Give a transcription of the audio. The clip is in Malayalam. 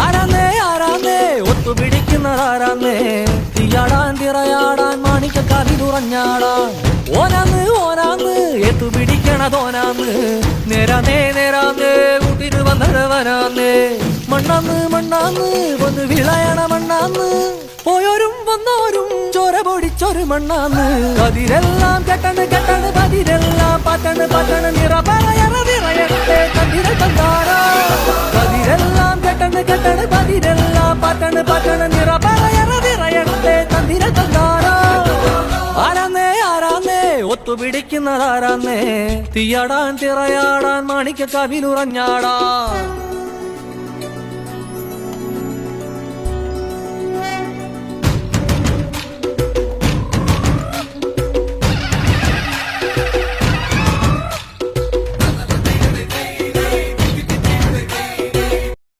ആരാന്നേ ആരാന്നേ ഒത്തുപിടിക്കുന്നതാരാന്നേ തീയാടാൻ തിറയാടാൻ മാണിക്കക്കാതിലുറഞ്ഞാടാൻ ഓനാന്ന് ഓനാന്ന് എത്തുപിടിക്കണതോനാന്ന് നേരാന്നേ നേരാന്നേ കൂട്ടിന് വന്നവനാന്നേ മണ്ണാന്ന് മണ്ണാന്ന് വന്ന് വിളയണ മണ്ണാന്ന് പോയോരും വന്നോരും ചോര പൊടിച്ചൊരു മണ്ണാന്ന് അതിരെല്ലാം കെട്ടണ് കെട്ടണ് പതിരെല്ലാം പറ്റണ് പറ്റണ് നിറയറവിറയട്ടെ കതിര തന്താടാ അതിരെല്ലാം കെട്ടണ് കെട്ടണ് പതിരെല്ലാം പറ്റണ് പറ്റണ് നിറയറവിറയട്ടെ കതിര തന്താടാ ആരാന്നേ ആരാന്നേ ഒത്തുപിടിക്കുന്നതാരാന്നേ തീയാടാൻ തിറയാടാൻ മാണിക്കക്കാവിലുറഞ്ഞാടാ